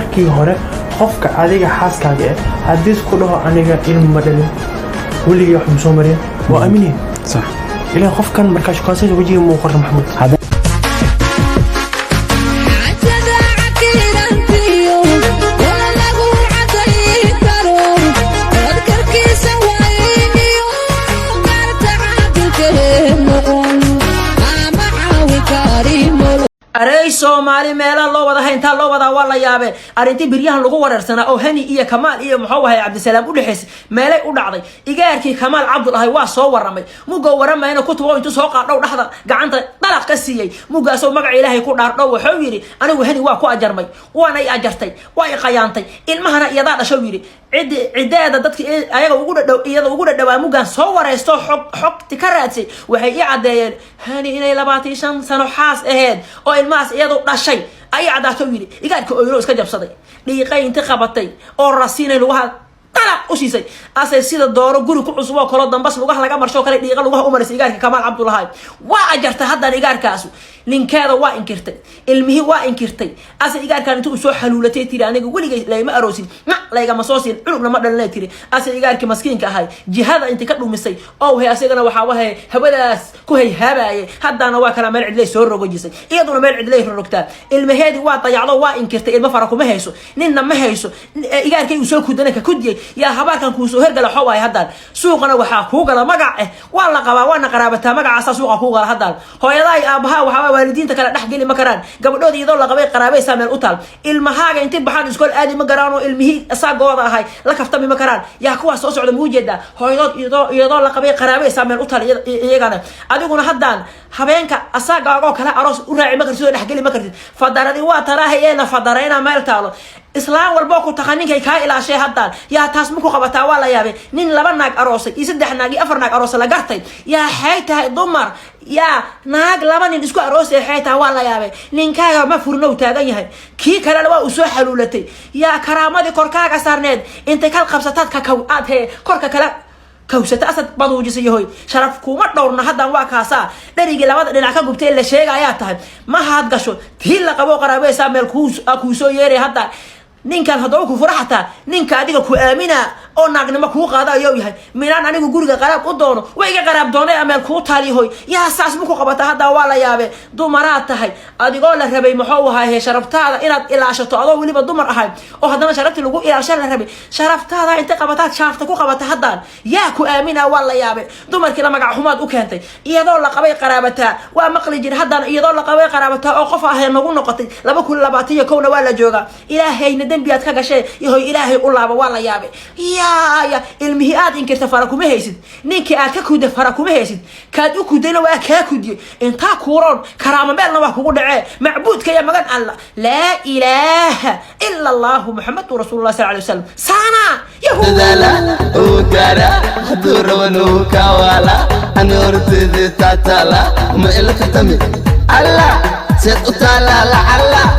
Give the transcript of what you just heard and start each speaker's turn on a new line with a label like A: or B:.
A: markii hore qofka adiga xaaskaaga ah haddii isku dhaho aniga ilmo ma dhalin weligii wax soo marin waa aamineen
B: صح
A: ilaa qofkan markaa shaqaasada wajiga muu qorra maxamed
C: أري سومالي ميلا لو ودا هين تا لو ودا ولا يابه أرنتي بريان لغو وررسنا أو هني إيه كمال إيه محوه عبد السلام ودحس ميلا ودعدي إيجاركي كمال عبد الله waa soo waramay mugo waramayna ku tuwo intuu soo qaadhow dhaxda gacanta dalaq ka siiyay mugaasoo magac Ilaahay ku dhaardhow wuxuu yiri anigu hani waa ku ajarmay waana ay ajartay waa ay qayaantay ilmahana iyada dhasho yiri ciideeda dadka ayaga ugu dhaw iyada ugu dhawaa mugaan soo wareysto xogti ka raadsay waxay ii cadeeyeen hani inay 25 sano xaas aheed oo ilmaas iyadu dhashay ay cadaato yiri igaadka oo iska jabsaday dhiiqay inta qabatay oo rasiinay lagu طلع وشيسي أصل سيد الدور وقولوا كل أسبوع كل ضم بس لقاه لقى مرشوا كله يقال لقاه عمر سيجارك كمال عبد الله هاي وأجرت هذا نجار كاسو لينكاذا وإنكرتي المهي وإنكرتي أصل إيجار كانت أسوء حلولتي تري أنا أقول لك لا ما أروسين ما لا يجا مصاصين علوم لما بدنا تري أصل إيجار كمسكين كهاي جهاد أنت كتلو مسي أو هي أصلنا وحواه هبلاس كهي هباي هذا أنا واكل مال عدلي سر وجيسي يدور مال عدلي في الركتان المهادي واطيع الله وإنكرتي المفرق ما هيسو نين ما هيسو إيجار كي يسوق كدنا ككدي يا هباركن كوسو هرجل حواي هدان سوقنا وحا كوغلا مغا ولا قبا وانا قرابتا مغا اساس سوق كوغلا هدان هويداي ابها وحا والدينتا كلا دخغلي ما كران gabadhood iyadoo la qabay qaraabay saameel u taal ilmahaaga inta baxaan iskool aadi ma garaano ilmihi asagooda ahay la kaftami ma karaan yaa kuwa soo socda muujeeda hooyadood iyadoo la qabay qaraabay saameel u taal iyagana adiguna hadaan habeenka asagaaga kala aroos u raaci ma kartid dhaxgali ma kartid fadaradii waa taraahayeena fadarayna meel taalo إسلام والبوكو تخانين كي كاي إلى شيء هذا يا تاسمكو قبتا ولا يابي نين لبن ناق أروسي يسدح ناقي أفر ناق أروسي لقرتي يا حيتها الضمر يا ناق لبن يدسكو أروسي حيتها ولا يابي نين كاي ما فرنو تاغي هاي كي كلا لوا أسوء حلولتي يا كرامة دي كوركاكا سارنيد انت كال قبساتات كاكوات هي كوركا كلا كوسة أسد بدو جسي هوي شرف كومات دورنا هذا واقاسا دريجي لواد لنا كقبتي اللي شيء عياتها ما هاد قشوا هلا قبوا قرابي سامل كوسو يري هذا نين كان هدوكو فرحتا نين كاديكا كو آمينا oo naagnimo ku qaada ayo yahay miiraan anigu guriga qarab u doono wayga qarab doonay ameel ku taali hoy yaa saas muku qabata hada waa la yaabe dumaraad tahay adigoo la rabay maxuu ahaa sharaftaada inaad ilaashato adoo waliba dumar ahay oo hadana sharafti lagu ilaashan la rabay sharaftaada inta qabataad shaafta ku qabata hadaan yaa ku aamina waa la yaabe dumarkii la magac xumaad u keentay iyadoo la qabay qaraabata waa maqli jir hadaan iyadoo la qabay qaraabata oo qof ah nagu noqotay 2021 waa la jooga ilaahayna dambiyaad ka gashay yahay ilaahay u laaba waa la yaabe يا المهيات إنك تفرقوا مهيسد نيك أكاكود فرقوا مهيسد كاد أكودنا وأكاكودي إنتا كورون كرامة بيلنا وحكو دعاء معبود كيا مغان الله لا إله إلا الله محمد رسول الله صلى الله عليه وسلم سانا يهو
D: لا وكارا دور ونوكا ولا أنور تذي تاتالا ما إلا كتمي الله سيد أتالا لا الله